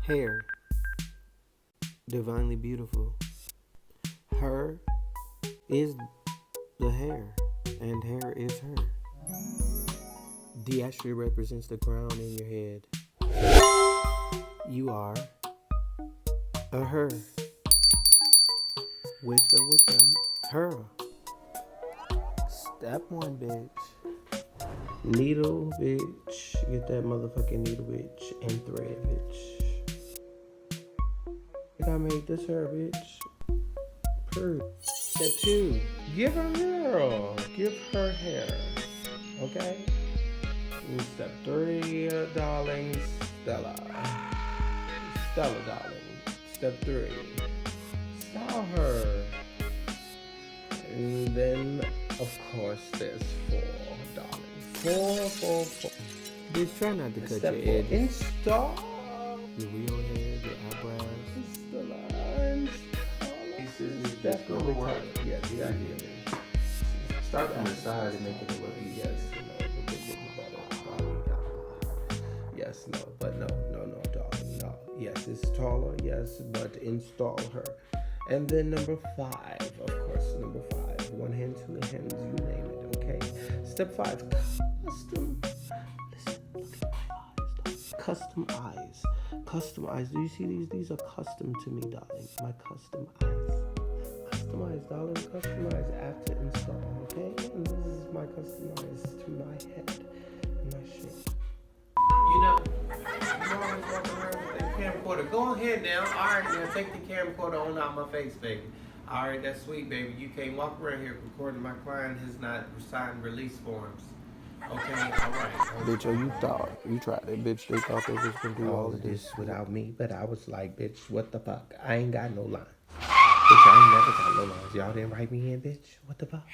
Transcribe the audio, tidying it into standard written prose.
Hair, divinely beautiful. Her is the hair, and hair is her. D actually represents the crown in your head. You are a her, with or without her. Step one, bitch. Needle, bitch. Get that motherfucking needle, bitch. And thread, bitch. I made this her, bitch. Purr. Step two. Give her hair. Give her hair. Okay? And step three, darling. Stella. Stella, darling. Step three. Style her. And then, of course, there's four, darling. Four. Bitch, try not to cut your edges. Install your real hair, your eyebrows. Install. This is definitely work. Yes, yeah. Start from the side and make it look easy. Yes, yes, no, but no, darling, no. Yes, it's taller, yes, but install her. And then number five, of course, number five. One hand, two hands, you name it, okay? Step five, custom. Listen, look at my eyes, darling. Custom eyes. Custom eyes. Do you see these? These are custom to me, darling. My custom eyes. Custom eyes, darling. Custom eyes after install, okay? And this is my custom eyes to my head and my shape. You always walking around with that camcorder. Go ahead now. All right, now take the camcorder on out my face, baby. All right, that's sweet, baby. You can't walk around here recording. My client has not signed release forms. Okay, all right. Bitch, you tried it, bitch. They thought they was gonna do all of this without me, but I was like, bitch, what the fuck? I ain't got no lines. Bitch, I ain't never got no lines. Y'all didn't write me in, bitch. What the fuck?